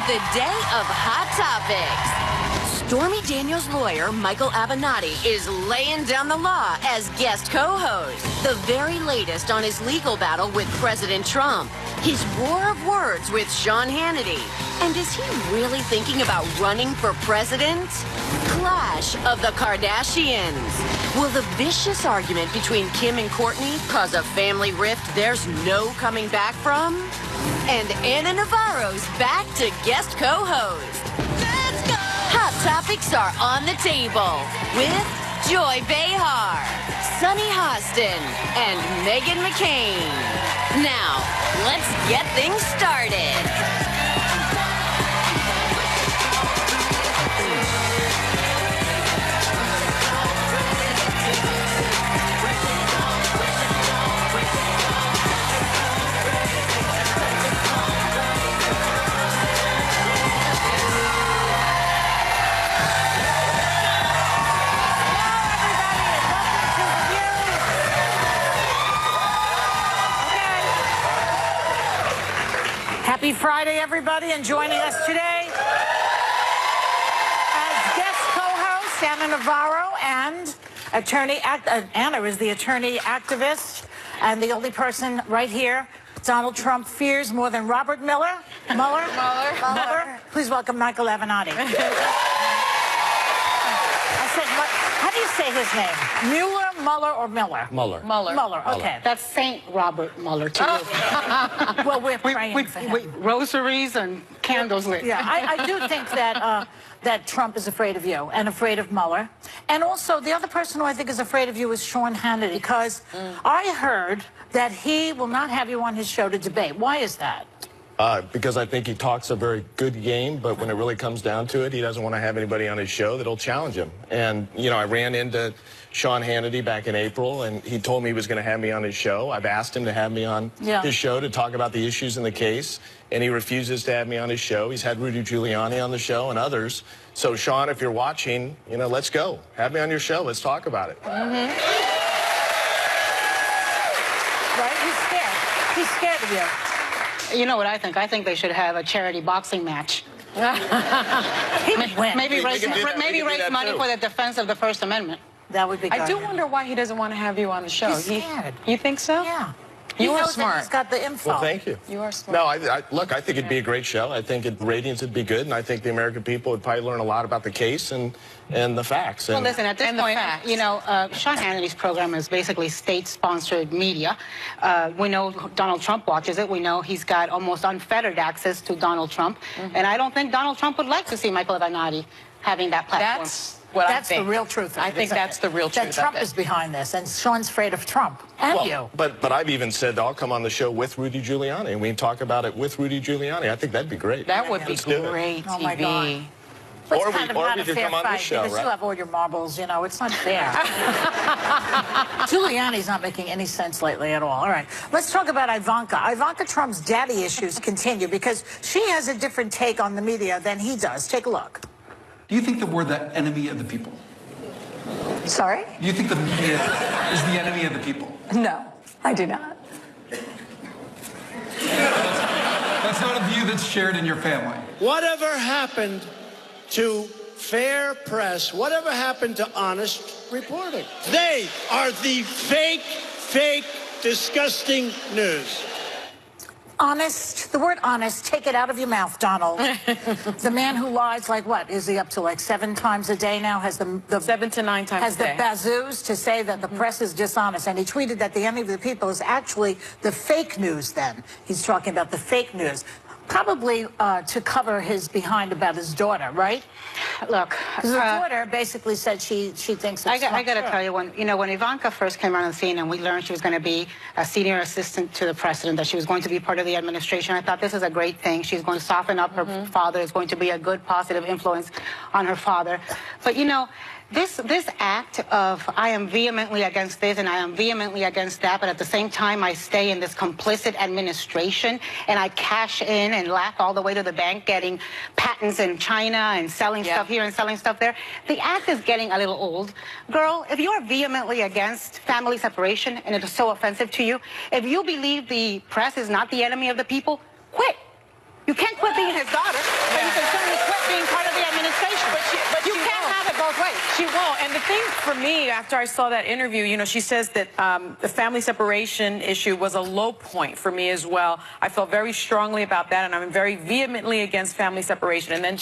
the day of Hot Topics. Stormy Daniels' lawyer, Michael Avenatti, is laying down the law as guest co-host. The very latest on his legal battle with President Trump. His war of words with Sean Hannity. And is he really thinking about running for president? Clash of the Kardashians. Will the vicious argument between Kim and Kourtney cause a family rift there's no coming back from? And Anna Navarro's back to guest co-host. Let's go! Hot Topics are on the table with Joy Behar, Sunny Hostin, and Meghan McCain. Now, let's get things started. Happy Friday, everybody, and joining us today as guest co-host, Anna Navarro, and Anna is the attorney activist, and the only person right here Donald Trump fears more than Robert Mueller. Please welcome Michael Avenatti. How do you say his name? Mueller, Mueller, or Miller? Mueller. Mueller, okay. That's Saint Robert Mueller, too. Well, we're praying for him. Rosaries and candles lit. Yeah, I do think that that Trump is afraid of you and afraid of Mueller. And also, the other person who I think is afraid of you is Sean Hannity, because I heard that he will not have you on his show to debate. Why is that? Because I think he talks a very good game, but when it really comes down to it, he doesn't want to have anybody on his show that'll challenge him. And, you know, I ran into Sean Hannity back in April, and he told me he was going to have me on his show. I've asked him to have me on his show to talk about the issues in the case, and he refuses to have me on his show. He's had Rudy Giuliani on the show and others. So, Sean, if you're watching, you know, let's go. Have me on your show. Let's talk about it. Right? He's scared of you. You know what I think? I think they should have a charity boxing match. He would win. Maybe raise money for the defense of the First Amendment. That would be good. I do wonder why he doesn't want to have you on the show. He's scared. You think so? Yeah. You are knows smart. That he's got the info. Well, thank you. You are smart. No, look, I think it'd be a great show. I think ratings would be good, and I think the American people would probably learn a lot about the case and the facts. Well, listen, at this point, you know, Sean Hannity's program is basically state-sponsored media. We know Donald Trump watches it. We know he's got almost unfettered access to Donald Trump. And I don't think Donald Trump would like to see Michael Avenatti having that platform. That's the real truth. I think that's the real truth. That Trump is behind this, and Sean's afraid of Trump and you. But I've even said I'll come on the show with Rudy Giuliani, and we can talk about it with Rudy Giuliani. I think that'd be great. That would be great TV. Oh, my God. Or we could come on this show, because right? you have all your marbles, you know, it's not fair. Giuliani's not making any sense lately at all. All right, let's talk about Ivanka. Ivanka Trump's daddy issues continue because she has a different take on the media than he does. Take a look. Do you think that we're the enemy of the people? Sorry? Do you think the media is the enemy of the people? No, I do not. That's not a view that's shared in your family. Whatever happened to fair press? Whatever happened to honest reporting? They are the fake, disgusting news. Honest, the word honest, take it out of your mouth, Donald. The man who lies, like what, is he up to like 7 times a day now? Has the 7 to 9 times a day. Has the bazoos to say that the press is dishonest. And he tweeted that the enemy of the people is actually the fake news then. He's talking about the fake news. Probably to cover his behind about his daughter, right? Look, his daughter basically said she thinks it's I got to tell you, when Ivanka first came on the scene and we learned she was going to be a senior assistant to the president, that she was going to be part of the administration, I thought this is a great thing. She's going to soften up her father. Is going to be a good, positive influence on her father. But, you know, this act of I am vehemently against this and I am vehemently against that, but at the same time I stay in this complicit administration and I cash in and laugh all the way to the bank, getting patents in China and selling stuff here and selling stuff there. The act is getting a little old. Girl, if you are vehemently against family separation and it is so offensive to you, if you believe the press is not the enemy of the people, quit. You can't quit quit being his daughter, but you can certainly quit being part of the administration. But you can't have it both ways. She won't. And the thing for me, after I saw that interview, you know, she says that the family separation issue was a low point for me as well. I felt very strongly about that, and I'm very vehemently against family separation. And then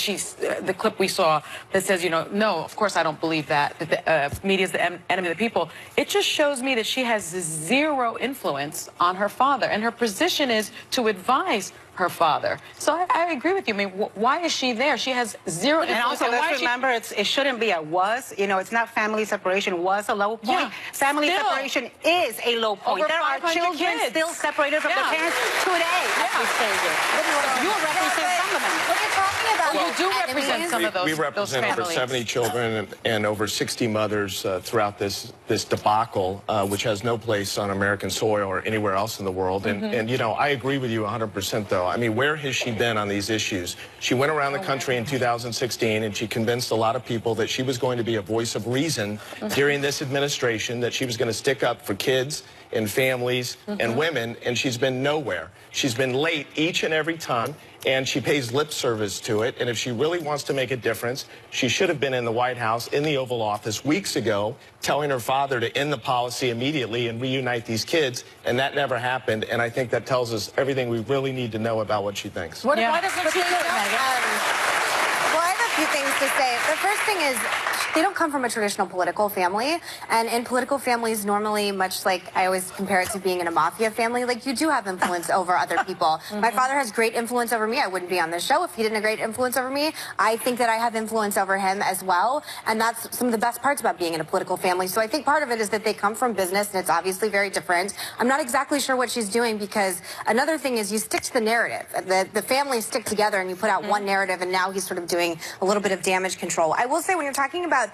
the clip we saw that says, you know, no, of course I don't believe that the media is the enemy of the people. It just shows me that she has zero influence on her father, and her position is to advise her father. So I agree with you. I mean, why is she there? She has zero influence. And also, let's remember, it shouldn't be a was. You know, it's not family separation was a low point. Yeah, family separation is a low point. Over there are 500 children kids. still separated from their parents today. Yeah. You represent some of them. When you're talking about you do represent some of those We represent those over 70 children and over 60 mothers throughout this debacle, which has no place on American soil or anywhere else in the world. And you know, I agree with you 100%, though. I mean, where has she been on these issues? She went around the country in 2016, and she convinced a lot of people that she was going to be a voice of reason during this administration, that she was going to stick up for kids and families and women, and she's been nowhere. She's been late each and every time, and she pays lip service to it. And if she really wants to make a difference, she should have been in the White House, in the Oval Office weeks ago, telling her father to end the policy immediately and reunite these kids, and that never happened. And I think that tells us everything we really need to know about what she thinks. Why doesn't she do it, Megan? Well, I have a few things to say. The first thing is, they don't come from a traditional political family, and in political families, normally, much like I always compare it to being in a mafia family, like, you do have influence over other people. My father has great influence over me. I wouldn't be on this show if he didn't have great influence over me. I think that I have influence over him as well, and that's some of the best parts about being in a political family. So I think part of it is that they come from business, and it's obviously very different. I'm not exactly sure what she's doing, because another thing is you stick to the narrative. The families stick together, and you put out one narrative, and now he's sort of doing a little bit of damage control. I will say, when you're talking about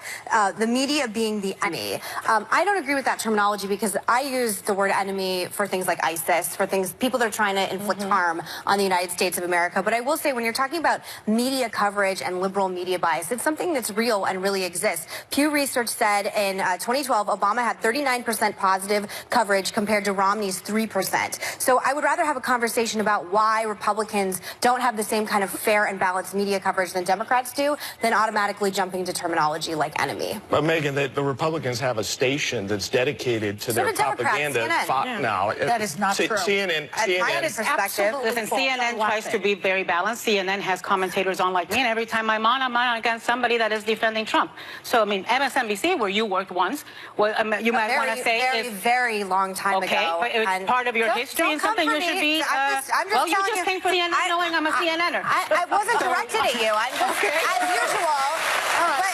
the media being the enemy, I don't agree with that terminology, because I use the word enemy for things like ISIS, for people that are trying to inflict harm on the United States of America. But I will say, when you're talking about media coverage and liberal media bias, it's something that's real and really exists. Pew Research said in 2012, Obama had 39% positive coverage compared to Romney's 3%. So I would rather have a conversation about why Republicans don't have the same kind of fair and balanced media coverage than Democrats do, than automatically jumping to terminology like enemy. But Megan, the Republicans have a station that's dedicated to their propaganda. No, that is not true. CNN. My perspective, listen, CNN tries to be very balanced. CNN has commentators on like me, and every time I'm on against somebody that is defending Trump. So, I mean, MSNBC, where you worked once, well, you might want to say very long time ago. Okay, but it's part of your history and something you should be. Well, you just came for CNN knowing I'm a CNNer. I wasn't directed at you. I'm just, as usual. But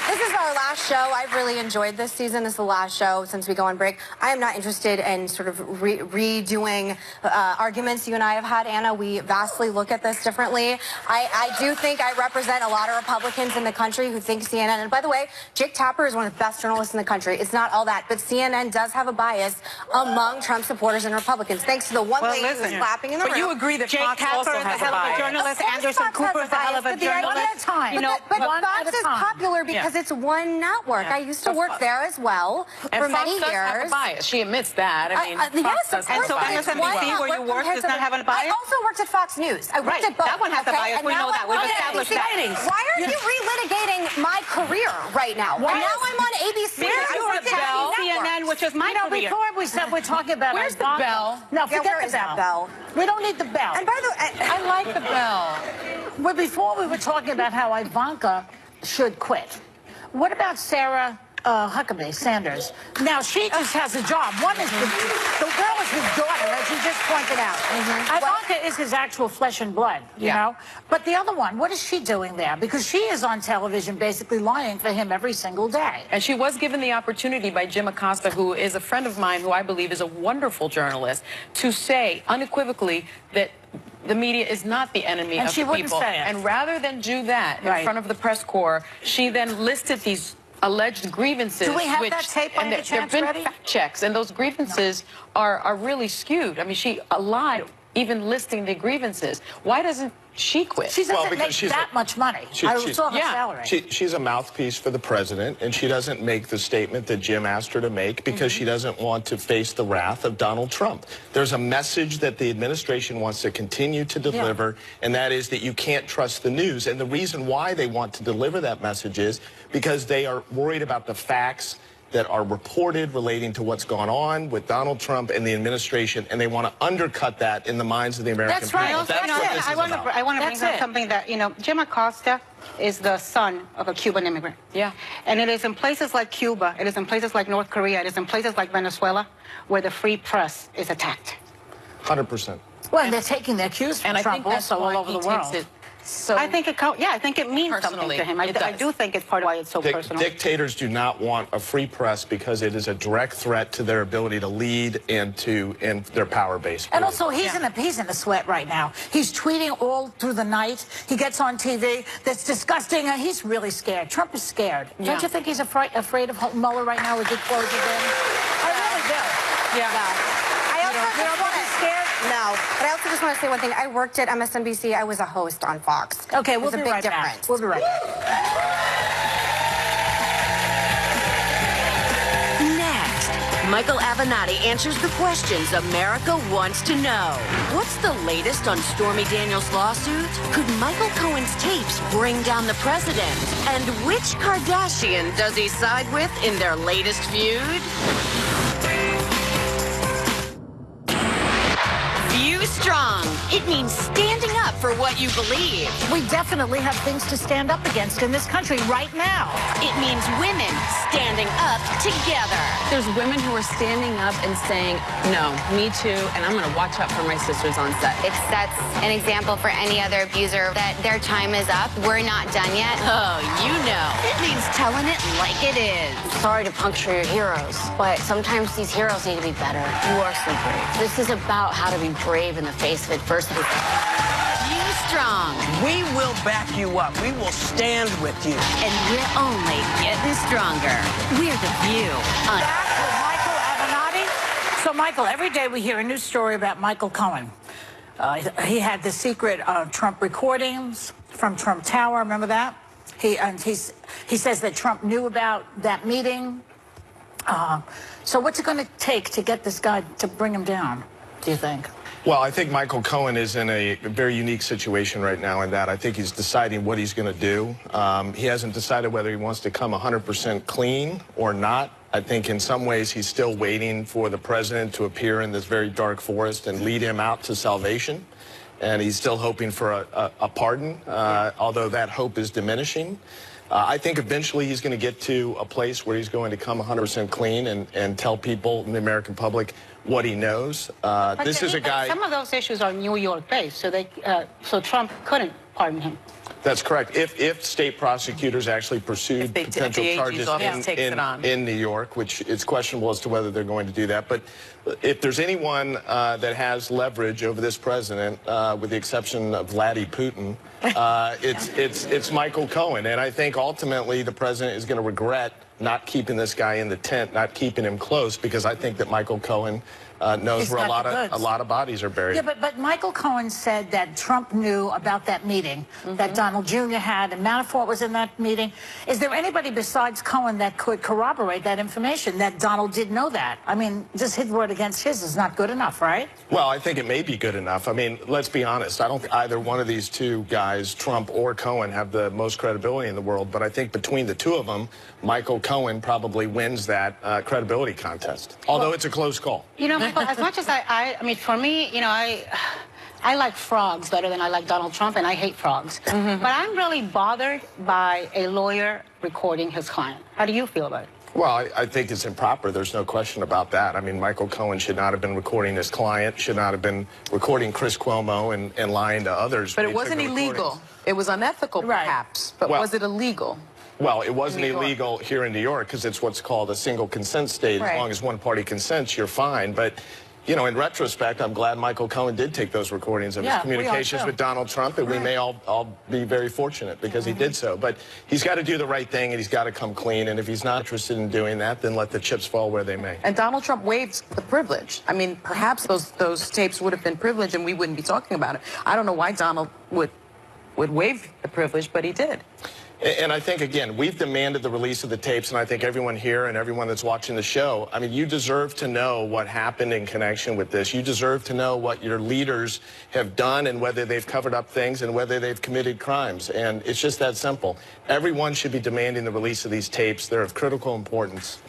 this is our last show. I've really enjoyed this season. This is the last show since we go on break. I am not interested in sort of redoing arguments you and I have had, Anna. We vastly look at this differently. I do think I represent a lot of Republicans in the country who think CNN, and by the way, Jake Tapper is one of the best journalists in the country. It's not all that, but CNN does have a bias among Trump supporters and Republicans, thanks to the one lady who's clapping in the room. But you agree that Jake Fox Tapper also is a has a hell of a bias. journalist. Anderson Cooper is a hell of a journalist. You know, but Fox is popular because it's one network. I used to work there as well for many Fox does years. have a bias. She admits that. I mean, yes, Fox does and have a so bias. MSNBC, where you worked, does not have a bias? I also worked at Fox News. I worked at both. That one has a bias. And We know now that. We've I'm on established ABC. that. Why are you relitigating my career right now? And now I'm on ABC. Where's your bell? CNN, which is my career. Before we said we're talking about Where's the bell? No, forget where the is that bell? We don't need the bell. And by the way, I like the bell. Well, before we were talking about how Ivanka should quit. What about Sarah Huckabee Sanders? Now, she just has a job. One is the girl is his daughter, as you just pointed out. Ivanka is his actual flesh and blood, you know? But the other one, what is she doing there? Because she is on television basically lying for him every single day. And she was given the opportunity by Jim Acosta, who is a friend of mine, who I believe is a wonderful journalist, to say unequivocally that the media is not the enemy of the people. Say it. And rather than do that in front of the press corps, she then listed these alleged grievances. Do we have that tape on the chance there have ready? been fact checks, and those grievances are really skewed. I mean, she lied even listing the grievances. Why doesn't she quit? She doesn't make that much money. I saw her salary. She's a mouthpiece for the president, and she doesn't make the statement that Jim asked her to make because she doesn't want to face the wrath of Donald Trump. There's a message that the administration wants to continue to deliver, and that is that you can't trust the news. And the reason why they want to deliver that message is because they are worried about the facts that are reported relating to what's gone on with Donald Trump and the administration, and they want to undercut that in the minds of the American people. That's right. I want to bring up something that, Jim Acosta is the son of a Cuban immigrant. Yeah. And it is in places like Cuba, it is in places like North Korea, it is in places like Venezuela where the free press is attacked. 100%. Well, they're taking their cues from Trump also all over the world. So I think it means something to him. I do think it's part of why it's so personal. Dictators do not want a free press because it is a direct threat to their ability to lead and their power base. And also, he's in a sweat right now. He's tweeting all through the night. He gets on TV. That's disgusting. He's really scared. Trump is scared. Don't you think he's afraid of Mueller right now with his clothes again? I really do. Yeah. No, but I also just want to say one thing. I worked at MSNBC. I was a host on Fox. Okay, we'll be right back. We'll be right back. Next, Michael Avenatti answers the questions America wants to know. What's the latest on Stormy Daniels' lawsuit? Could Michael Cohen's tapes bring down the president? And which Kardashian does he side with in their latest feud? Strong. It means standing up for what you believe. We definitely have things to stand up against in this country right now. It means women standing up together. There's women who are standing up and saying, no, me too, and I'm going to watch out for my sisters on set. It sets an example for any other abuser that their time is up. We're not done yet. Oh, you know. It means telling it like it is. Sorry to puncture your heroes, but sometimes these heroes need to be better. You are so brave. This is about how to be brave in the face of adversity. You strong. We will back you up. We will stand with you. And we're only getting stronger. We're The View. Back with Michael Avenatti. So, Michael, every day we hear a new story about Michael Cohen. He had the secret Trump recordings from Trump Tower. Remember that? He says that Trump knew about that meeting. So what's it going to take to get this guy to bring him down, do you think? Well, I think Michael Cohen is in a very unique situation right now in that I think he's deciding what he's going to do. He hasn't decided whether he wants to come 100% clean or not. I think in some ways he's still waiting for the president to appear in this very dark forest and lead him out to salvation. And he's still hoping for a pardon, although that hope is diminishing. I think eventually he's going to get to a place where he's going to come 100% clean and tell people in the American public what he knows. This is a guy. Some of those issues are New York based, so Trump couldn't pardon him. That's correct. If state prosecutors actually pursued potential charges in New York, which it's questionable as to whether they're going to do that, but if there's anyone that has leverage over this president, with the exception of Vladdy Putin, it's Michael Cohen. And I think ultimately the president is going to regret not keeping this guy in the tent, not keeping him close, because I think that Michael Cohen knows where a lot of bodies are buried. Yeah, but Michael Cohen said that Trump knew about that meeting that Donald Jr. had, and Manafort was in that meeting. Is there anybody besides Cohen that could corroborate that information, that Donald did know that? I mean, just his word against his is not good enough, right? Well, I think it may be good enough. I mean, let's be honest. I don't think either one of these two guys, Trump or Cohen, have the most credibility in the world. But I think between the two of them, Michael Cohen probably wins that credibility contest, although it's a close call. You know, Michael, as much as I mean, for me, you know, I like frogs better than I like Donald Trump, and I hate frogs. But I'm really bothered by a lawyer recording his client. How do you feel about it? Well, I think it's improper. There's no question about that. I mean, Michael Cohen should not have been recording his client, should not have been recording Chris Cuomo and lying to others. But it wasn't illegal. It was unethical, perhaps. But was it illegal? Well, it wasn't illegal here in New York because it's what's called a single consent state. As long as one party consents, you're fine. But you know, in retrospect, I'm glad Michael Cohen did take those recordings of his communications with Donald Trump, and we may all be very fortunate because he did so. But he's got to do the right thing, and he's got to come clean, and if he's not interested in doing that, then let the chips fall where they may. And Donald Trump waived the privilege. I mean, perhaps those tapes would have been privileged, and we wouldn't be talking about it. I don't know why Donald would waive the privilege, but he did. And I think, again, we've demanded the release of the tapes, and I think everyone here and everyone that's watching the show, I mean, you deserve to know what happened in connection with this. You deserve to know what your leaders have done and whether they've covered up things and whether they've committed crimes. And it's just that simple. Everyone should be demanding the release of these tapes. They're of critical importance.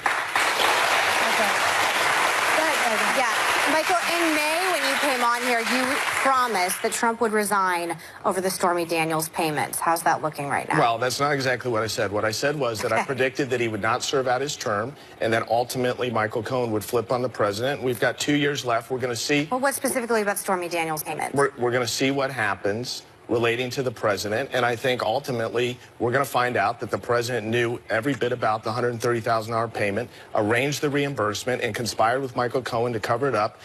Michael, in May, when you came on here, you promised that Trump would resign over the Stormy Daniels payments. How's that looking right now? Well, that's not exactly what I said. What I said was that I predicted that he would not serve out his term and that ultimately Michael Cohen would flip on the president. We've got 2 years left. We're going to see. Well, what specifically about Stormy Daniels payments? We're going to see what happens relating to the president, and I think ultimately we're going to find out that the president knew every bit about the $130,000 payment, arranged the reimbursement, and conspired with Michael Cohen to cover it up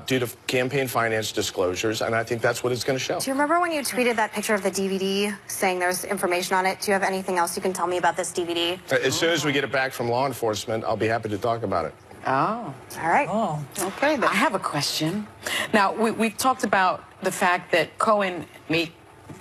due to campaign finance disclosures, and I think that's what it's going to show. Do you remember when you tweeted that picture of the DVD saying there's information on it? Do you have anything else you can tell me about this DVD? As soon as we get it back from law enforcement, I'll be happy to talk about it. Oh. All right. Oh. Okay, then. I have a question. Now, we've talked about the fact that Cohen made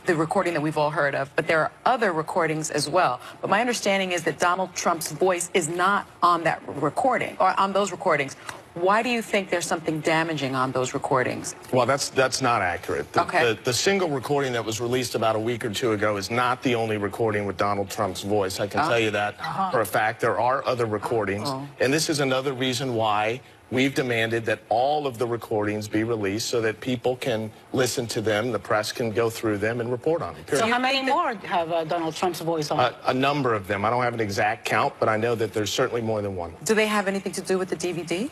the recording that we've all heard of, but there are other recordings as well. But my understanding is that Donald Trump's voice is not on that recording, or on those recordings. Why do you think there's something damaging on those recordings? Well, that's not accurate. The single recording that was released about a week or two ago is not the only recording with Donald Trump's voice. I can tell you that for a fact. There are other recordings, and this is another reason why we've demanded that all of the recordings be released so that people can listen to them, the press can go through them and report on them. So how many more have Donald Trump's voice on? A number of them. I don't have an exact count, but I know that there's certainly more than one. Do they have anything to do with the DVD?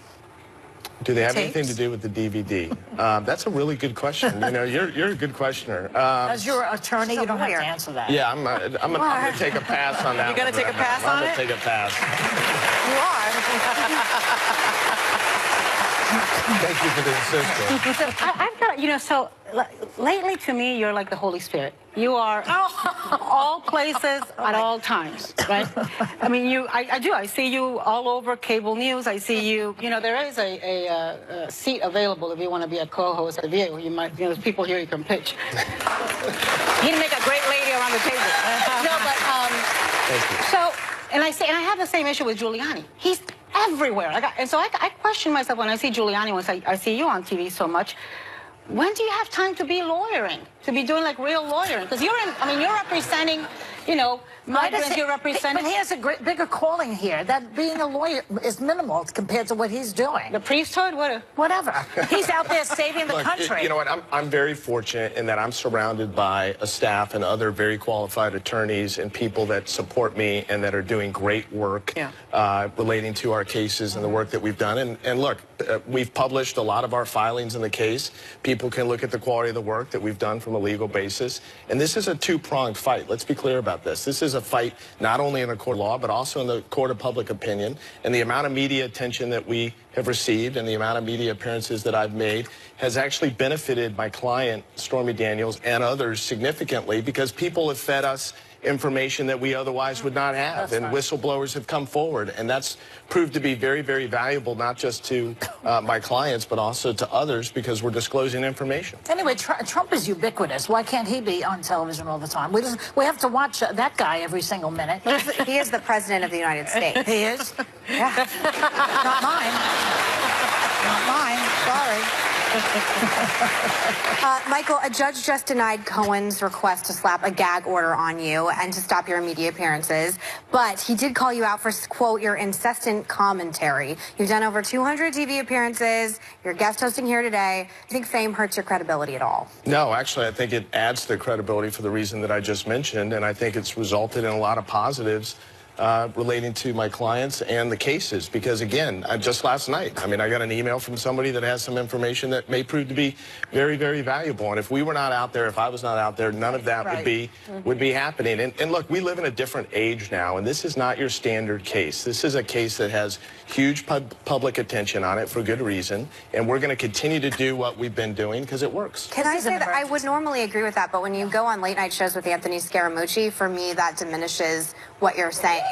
Do they have anything to do with the DVD? That's a really good question. You know, you're a good questioner. As your attorney, you don't have to answer that. Yeah, I'm going to take a pass on that. You're going to take a pass on it? I'm going to take a pass. You are. Thank you for the insistence. So I've got, you know, so lately to me, you're like the Holy Spirit. You are all places at all times, right? I mean, I see you all over cable news. I see you, you know, there is a seat available if you want to be a co-host at The View. You might, you know, there's people here you can pitch. You'd make a great lady around the table. No, but, thank you. So, and I have the same issue with Giuliani. He's everywhere. And so I question myself when I see Giuliani, when I see you on TV so much. When do you have time to be lawyering, to be doing like real lawyering? Because you're representing, you know, migrants, you're representing. But he has a bigger calling here. That being a lawyer is minimal compared to what he's doing. The priesthood, whatever. He's out there saving the Look, country. You know what? I'm very fortunate in that I'm surrounded by a staff and other very qualified attorneys and people that support me and that are doing great work relating to our cases and the work that we've done. And look, we've published a lot of our filings in the case. People can look at the quality of the work that we've done from a legal basis. And this is a two-pronged fight. Let's be clear about this. This is a fight not only in the court of law, but also in the court of public opinion. And the amount of media attention that we have received and the amount of media appearances that I've made has actually benefited my client, Stormy Daniels, and others significantly because people have fed us information that we otherwise would not have. And whistleblowers have come forward. And that's proved to be very, very valuable, not just to my clients, but also to others because we're disclosing information. Anyway, Trump is ubiquitous. Why can't he be on television all the time? We have to watch that guy every single minute. He is the president of the United States. He is? Yeah. Not mine. Not mine. Sorry. Michael, a judge just denied Cohen's request to slap a gag order on you and to stop your media appearances, but he did call you out for, quote, your incessant commentary. You've done over 200 TV appearances. You're guest hosting here today. Do you think fame hurts your credibility at all? No, actually, I think it adds to the credibility for the reason that I just mentioned, and I think it's resulted in a lot of positives relating to my clients and the cases, because again, just last night, I mean, I got an email from somebody that has some information that may prove to be very, very valuable. And if we were not out there, if I was not out there, none of that would be happening. And look, we live in a different age now, and this is not your standard case. This is a case that has huge public attention on it for good reason, and we're going to continue to do what we've been doing because it works. Can I say that I would normally agree with that, but when you go on late night shows with Anthony Scaramucci, for me that diminishes what you're saying.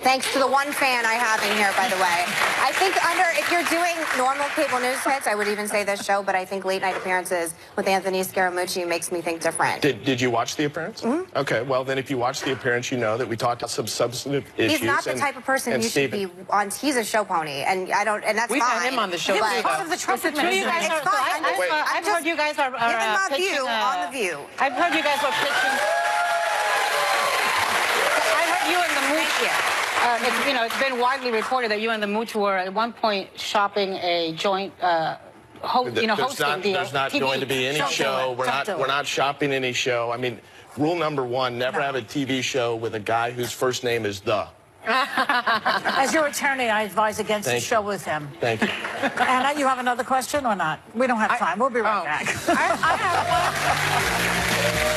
Thanks to the one fan I have in here, by the way. I think if you're doing normal cable news hits, I would even say this show, but I think late night appearances with Anthony Scaramucci makes me think different. Did you watch the appearance? Mm-hmm. Okay, well then if you watch the appearance, you know that we talked about some substantive issues. He's not the type of person you should be on. He's a show pony, and that's fine. We've had him on the show. He was part of the Trump administration. I've heard you guys are giving my view on the View. I've heard you guys are pitching. I heard you and the Mooch. It's been widely reported that you and the Mooch were at one point shopping a joint hosting deal. There's not going to be any show. We're not shopping any show. I mean, rule number one, never have a TV show with a guy whose first name is The. As your attorney, I advise against the show with him. Thank you. Anna, you have another question or not? We don't have time. We'll be right back. I have one.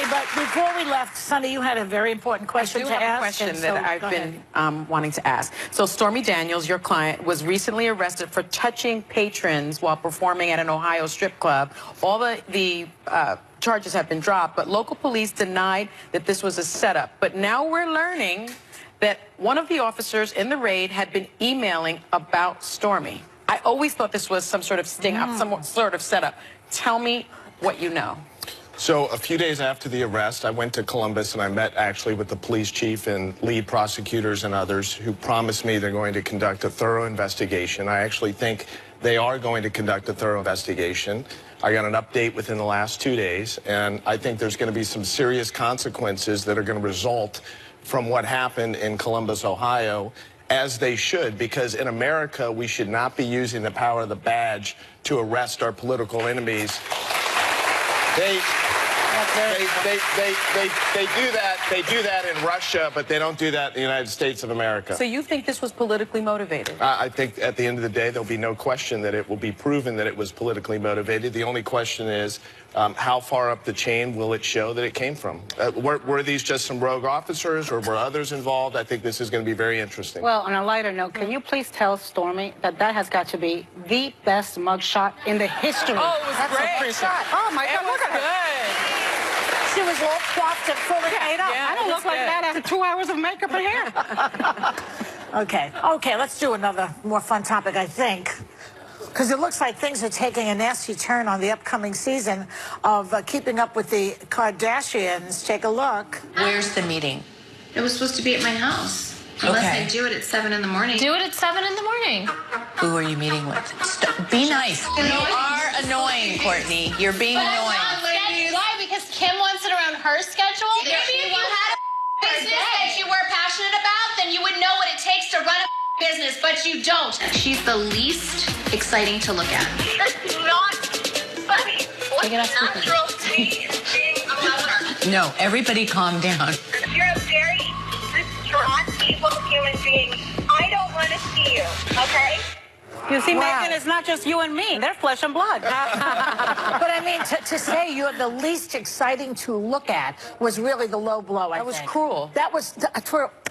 But before we left, Sonny, you had a very important question to ask. I do have a question that I've been wanting to ask. So Stormy Daniels, your client, was recently arrested for touching patrons while performing at an Ohio strip club. All the charges have been dropped, but local police denied that this was a setup. But now we're learning that one of the officers in the raid had been emailing about Stormy. I always thought this was some sort of sting up, some sort of setup. Tell me what you know. So a few days after the arrest, I went to Columbus and I met actually with the police chief and lead prosecutors and others who promised me they're going to conduct a thorough investigation. I actually think they are going to conduct a thorough investigation. I got an update within the last 2 days, and I think there's going to be some serious consequences that are going to result from what happened in Columbus, Ohio, as they should, because in America, we should not be using the power of the badge to arrest our political enemies. They do that in Russia, but they don't do that in the United States of America. So you think this was politically motivated? I think at the end of the day, there'll be no question that it will be proven that it was politically motivated. The only question is, how far up the chain will it show that it came from? Were these just some rogue officers, or were others involved? I think this is going to be very interesting. Well, on a lighter note, can you please tell Stormy that has got to be the best mugshot in the history? Oh, it was great. Oh, my God, look at her. She was all coiffed and fully made up. I don't look like that after 2 hours of makeup and hair. Okay, let's do another more fun topic, I think. Because it looks like things are taking a nasty turn on the upcoming season of Keeping Up with the Kardashians. Take a look. Where's the meeting? It was supposed to be at my house. Unless I do it at 7 in the morning. Do it at 7 in the morning. Who are you meeting with? Be nice. You are annoying, Courtney. You're being annoying. Why? Because Kim wants it around her schedule? Maybe if you had a business that you were passionate about, then you would know what it takes to run a business, but you don't. She's the least exciting to look at. That's not funny. What's natural to me is being a mother. No, everybody calm down. You're a very distraught, evil human being. I don't want to see you, okay? You see, Megan, it's not just you and me. They're flesh and blood. But I mean, to say you're the least exciting to look at was really the low blow, I think. That was cruel. That was,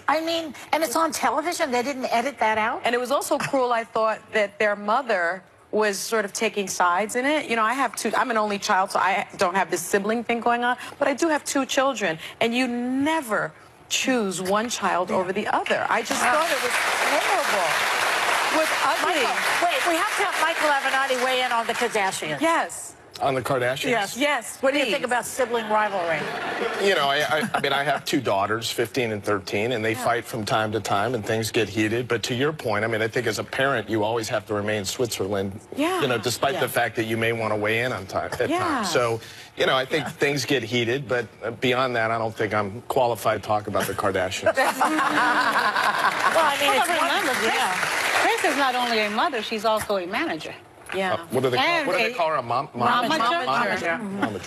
I mean, and it's on television. They didn't edit that out. And it was also cruel, I thought, that their mother was sort of taking sides in it. You know, I'm an only child, so I don't have this sibling thing going on, but I do have 2 children, and you never choose one child over the other. I just thought it was horrible. Was ugly. Wait, we have to have Michael Avenatti weigh in on the Kardashians. Yes. On the Kardashians? Yes. What do you think about sibling rivalry? You know, I mean, I have 2 daughters, 15 and 13, and they fight from time to time, and things get heated. But to your point, I mean, I think as a parent, you always have to remain Switzerland, you know, despite the fact that you may want to weigh in on time at times. So, you know, I think things get heated, but beyond that, I don't think I'm qualified to talk about the Kardashians. Well, I mean, it's Chris is not only a mother, she's also a manager. Yeah. What do they call her? A momager?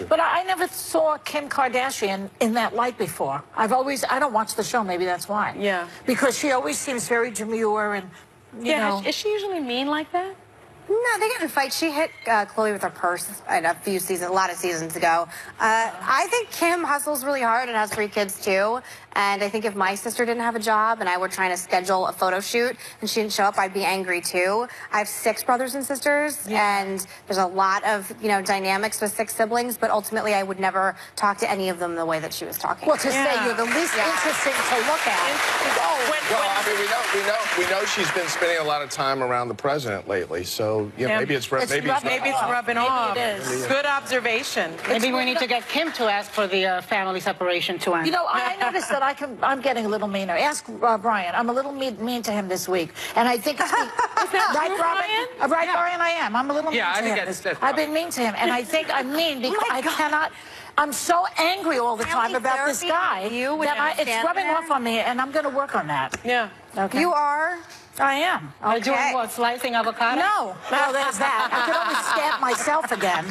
But I never saw Kim Kardashian in that light before. I don't watch the show, maybe that's why. Yeah. Because she always seems very demure and, you know. Is she usually mean like that? No, they get in fights. She hit Chloe with her purse in a lot of seasons ago. I think Kim hustles really hard and has 3 kids too. And I think if my sister didn't have a job and I were trying to schedule a photo shoot and she didn't show up, I'd be angry too. I have 6 brothers and sisters, and there's a lot of, dynamics with 6 siblings, but ultimately I would never talk to any of them the way that she was talking. Well, to say you're the least interesting to look at. We know she's been spending a lot of time around the president lately, so maybe it's rubbing off. Maybe it is. Good observation. Maybe we need to get Kim to ask for the family separation to end. I noticed that I'm getting a little meaner. Ask Brian. I'm a little mean to him this week, and I think right, Brian? Right, Brian. I am. I'm a little mean to him. I've been mean to him, and I think I'm mean because I cannot. I'm so angry all the time about this guy that it's rubbing off on me, and I'm going to work on that. Yeah. Okay. You are? I am. Are you doing what, slicing avocado? No. Well, there's that. I could always stab myself again.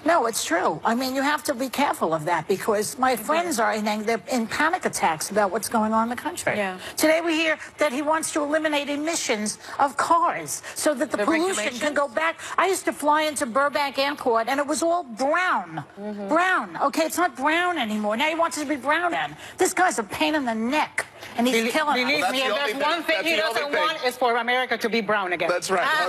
No, it's true. I mean, you have to be careful of that because my friends are they're in panic attacks about what's going on in the country. Yeah. Today we hear that he wants to eliminate emissions of cars so that the pollution can go back. I used to fly into Burbank Airport and it was all brown. Brown. Okay, it's not brown anymore. Now he wants it to be brown again. This guy's a pain in the neck. And he's killing us. Believe me, if there's one thing he doesn't want is for America to be brown again. That's right, 100%.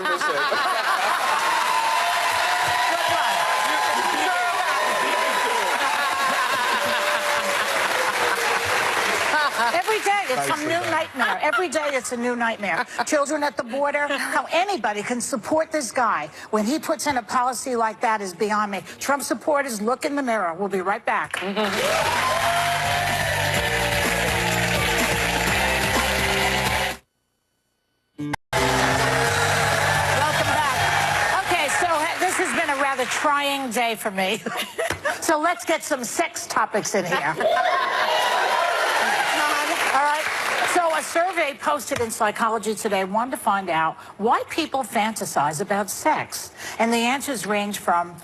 Every day it's some new nightmare. Every day it's a new nightmare. Children at the border, how anybody can support this guy when he puts in a policy like that is beyond me. Trump supporters, look in the mirror. We'll be right back. A trying day for me. So let's get some sex topics in here. All right. So a survey posted in Psychology Today wanted to find out why people fantasize about sex. And the answers range from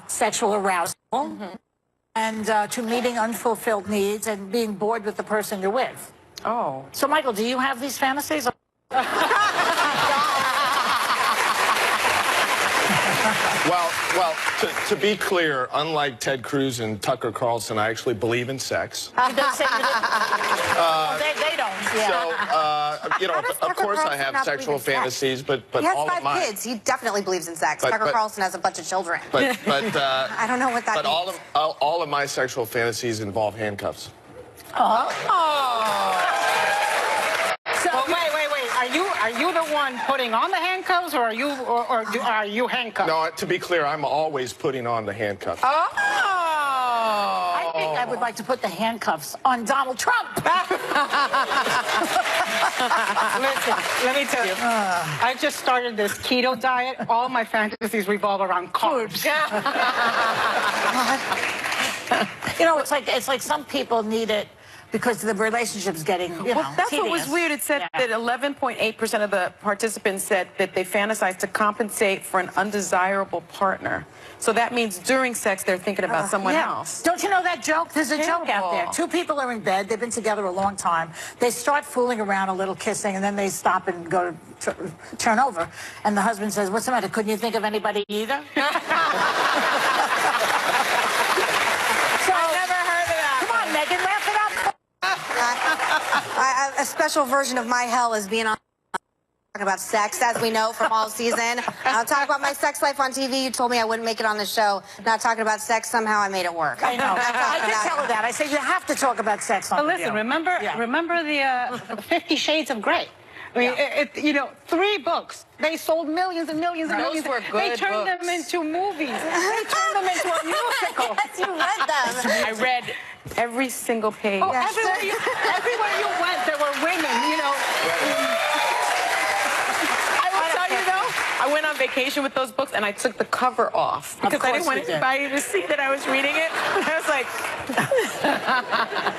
sexual arousal and to meeting unfulfilled needs and being bored with the person you're with. Oh. So Michael, do you have these fantasies? Well, to be clear, unlike Ted Cruz and Tucker Carlson, I actually believe in sex. They don't. Yeah. So, of course I have sexual fantasies, but he has all 5 of my kids. He definitely believes in sex. Tucker Carlson has a bunch of children. But I don't know what that means. But all of my sexual fantasies involve handcuffs. Oh. So wait. Are you the one putting on the handcuffs, or are you handcuffed? No, to be clear, I'm always putting on the handcuffs. Oh. I think I would like to put the handcuffs on Donald Trump. Listen, let me tell you. I just started this keto diet. All my fantasies revolve around carbs. It's like some people need it because the relationship's getting, that's tedious. what was weird. It said that 11.8% of the participants said that they fantasize to compensate for an undesirable partner. So that means during sex, they're thinking about someone else. Don't you know that joke? There's a joke out there. 2 people are in bed. They've been together a long time. They start fooling around a little, kissing, and then they stop and go to turn over. And the husband says, "What's the matter? Couldn't you think of anybody either?" A special version of my hell is being on talking about sex, as we know from all season. I'll talk about my sex life on TV. You told me I wouldn't make it on the show. Not talking about sex, somehow I made it work. I know. I did tell her that. I said, you have to talk about sex on the show. Remember the 50 Shades of Grey? I mean, 3 books. They sold millions and millions and millions. Those were good They turned them into movies. They turned them into a musical. Yes, you read them. I read every single page. Oh, everywhere you went, there were women, I will tell you, though, I went on vacation with those books and I took the cover off because I didn't want anybody to see that I was reading it. And I was like,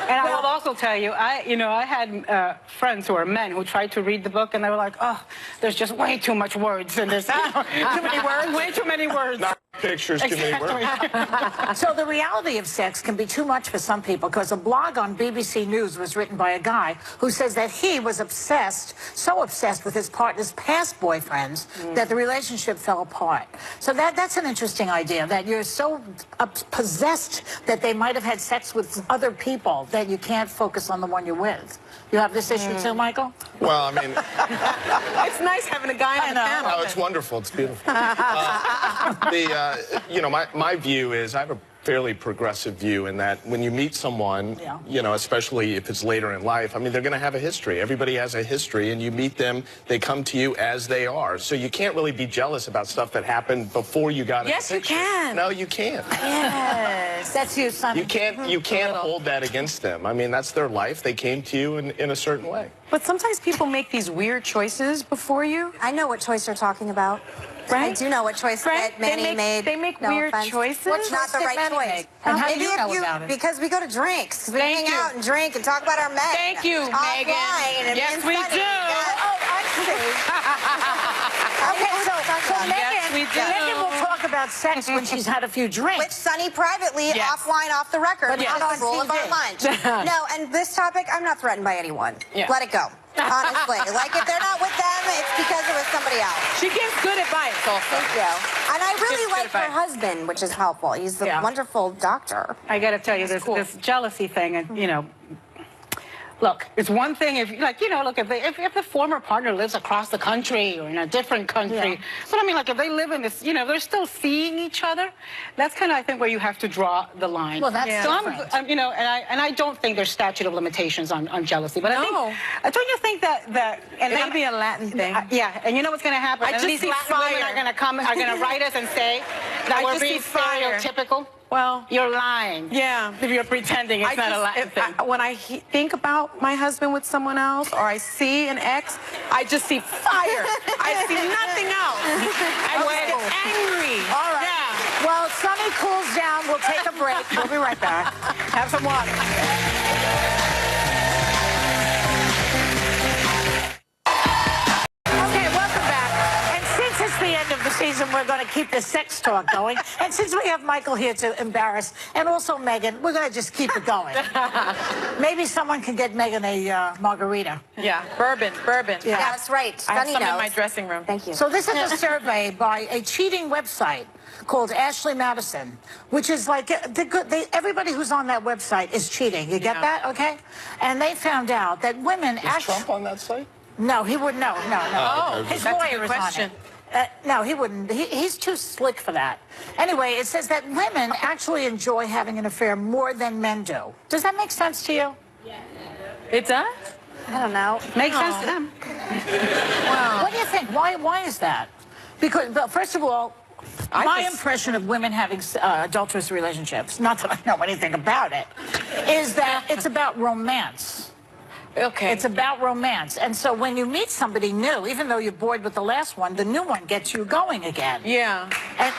and I will also tell you, I had friends who are men who tried to read the book and they were like, oh, there's just way too much words in this. Too many words, way too many words. Not pictures, too many words. So the reality of sex can be too much for some people because a blog on BBC News was written by a guy who says that he was obsessed, so obsessed with his partner's past boyfriends that the relationship fell apart. So that's an interesting idea, that you're so possessed that they might have had sex with other people that you can't focus on the one you're with. You have this issue too, Michael? Well, I mean... It's nice having a guy on the panel. Oh, it's wonderful. It's beautiful. You know, my view is I have a fairly progressive view in that when you meet someone, you know, especially if it's later in life, I mean, they're going to have a history. Everybody has a history, and you meet them, they come to you as they are. So you can't really be jealous about stuff that happened before you got in the picture. Yes, you can. No, you can't. Yes. That's you, son. You can't hold that against them. I mean, that's their life. They came to you in a certain way. But sometimes people make these weird choices before you. I know what choice you're talking about. Right? I do know what choice that Manny made. They make no weird offense. choices. What's not the right choice? And how do Maybe you if know about it? Because we go to drinks. We hang out and drink and talk about our men. Thank you, offline, Megan. And Yes, we do. Oh, I see. Okay, so Megan will talk about sex when she's had a few drinks. With Sonny privately, offline, off the record, But not not on the rule on of our TV. lunch. No, and this topic, I'm not threatened by anyone. Let it go. Honestly, like if they're not with them, it's because it was somebody else. She gives good advice also. Thank you. And I really like her husband, which is helpful. He's a wonderful doctor. I got to tell you, this jealousy thing, and you know, look, it's one thing if, like, you know, look, if the former partner lives across the country or in a different country, but I mean, like, if they live in this, you know, they're still seeing each other. That's kind of, I think, where you have to draw the line. Well, that's so I'm, you know, and I don't think there's statute of limitations on jealousy, but I think, don't you think that and it may be a Latin thing. Yeah, and you know what's going to happen? At least Latin women are going to write us and say that we're being stereotypical. Well, you're lying. Yeah. If you're pretending it's not a Latin thing. When I think about my husband with someone else, or I see an ex, I just see fire. I see nothing else. I get angry. All right. Yeah. Well, Sonny cools down. We'll take a break. We'll be right back. Have some water. The end of the season, we're going to keep the sex talk going. And since we have Michael here to embarrass, and also Megan, we're going to just keep it going. Maybe someone can get Megan a margarita. Yeah, bourbon. Yeah, that's right. I have some in my dressing room. Thank you. So this is a survey by a cheating website called Ashley Madison, which is like, everybody who's on that website is cheating. You get that? Okay? And they found out that women actually... Is Trump on that site? No, he wouldn't. No. Oh, his that's lawyer a good is question. on it. No, he wouldn't. He's too slick for that. Anyway, it says that women actually enjoy having an affair more than men do. Does that make sense to you? Yeah. It does? I don't know. Makes sense to them. Wow. What do you think? Why is that? Because, first of all, my impression of women having adulterous relationships, not that I know anything about it, is that it's about romance. Okay. It's about romance. And so when you meet somebody new, even though you're bored with the last one, the new one gets you going again. Yeah. And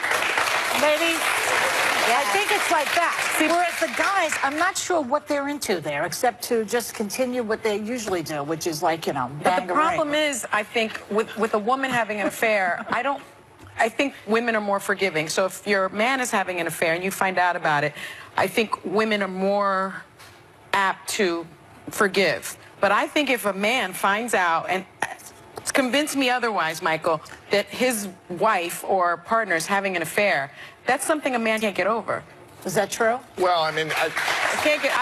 maybe, I think it's like that. See, whereas the guys, I'm not sure what they're into there, except to just continue what they usually do, which is like, you know, bang But the problem is, I think, with a woman having an affair, I think women are more forgiving. So if your man is having an affair and you find out about it, I think women are more apt to forgive. But I think if a man finds out, and convince me otherwise, Michael, that his wife or partner is having an affair, that's something a man can't get over. Is that true? Well, I mean, I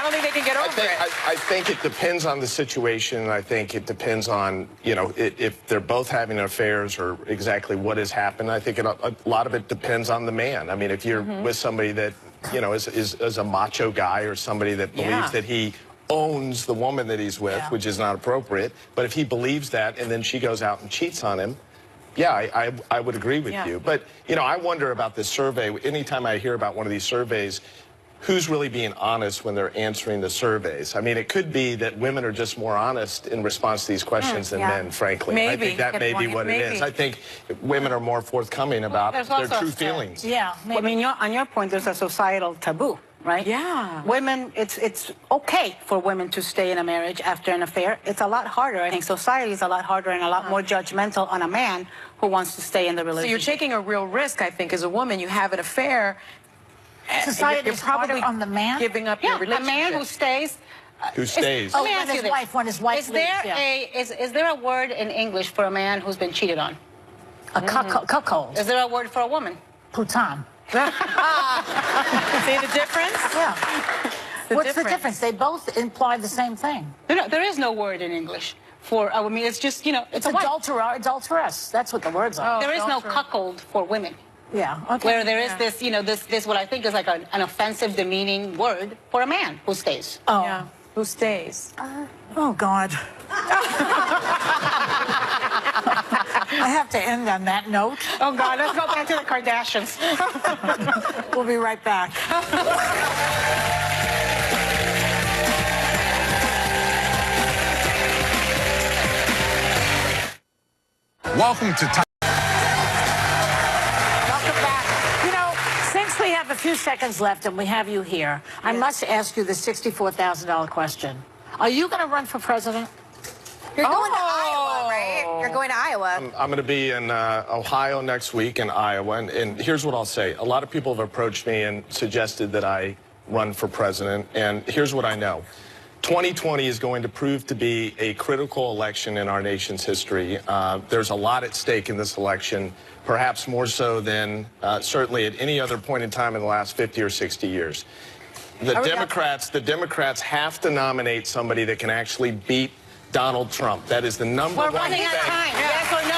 don't think they can get over it. I think it depends on the situation. I think it depends on, you know, if they're both having affairs or exactly what has happened. I think a lot of it depends on the man. I mean, if you're with somebody that, you know, is a macho guy or somebody that believes that he owns the woman that he's with, which is not appropriate. But if he believes that and then she goes out and cheats on him, I would agree with you. But, you know, I wonder about this survey. Anytime I hear about one of these surveys, who's really being honest when they're answering the surveys. I mean, it could be that women are just more honest in response to these questions than men, frankly. Maybe. I think that may be what it is. I think women are more forthcoming about their true feelings. Yeah, maybe. I mean, on your point, there's a societal taboo, right? Yeah. Women, it's okay for women to stay in a marriage after an affair. It's a lot harder. I think society is a lot harder and a lot more judgmental on a man who wants to stay in the relationship. So you're taking a real risk, I think, as a woman. You have an affair. Society You're is harder probably on the man. giving up your a relationship. man who stays. Who stays? Let me when ask you his this. wife, when his wife Is there leaves, is there a word in English for a man who's been cheated on? a cuckold, Is there a word for a woman? putan. See the difference? Yeah. What's the difference? They both imply the same thing. There is no word in English for. I mean, it's just It's a wife. adulteress. That's what the words are. There is no cuckold for women. Yeah. Okay. Where there is this, this what I think is like an offensive, demeaning word for a man who stays. Oh. Yeah. Who stays? Oh God. I have to end on that note. Oh God, let's go back to the Kardashians. We'll be right back. Welcome to Welcome back. You know, since we have a few seconds left and we have you here, I must ask you the $64,000 question. Are you going to run for president? You're going to Iowa, right? You're going to Iowa. I'm going to be in Ohio next week, in Iowa, and here's what I'll say. A lot of people have approached me and suggested that I run for president, and here's what I know. 2020 is going to prove to be a critical election in our nation's history. There's a lot at stake in this election, perhaps more so than certainly at any other point in time in the last 50 or 60 years. The Democrats have to nominate somebody that can actually beat Donald Trump. That is the number one thing. We're running out of time. Yes or no?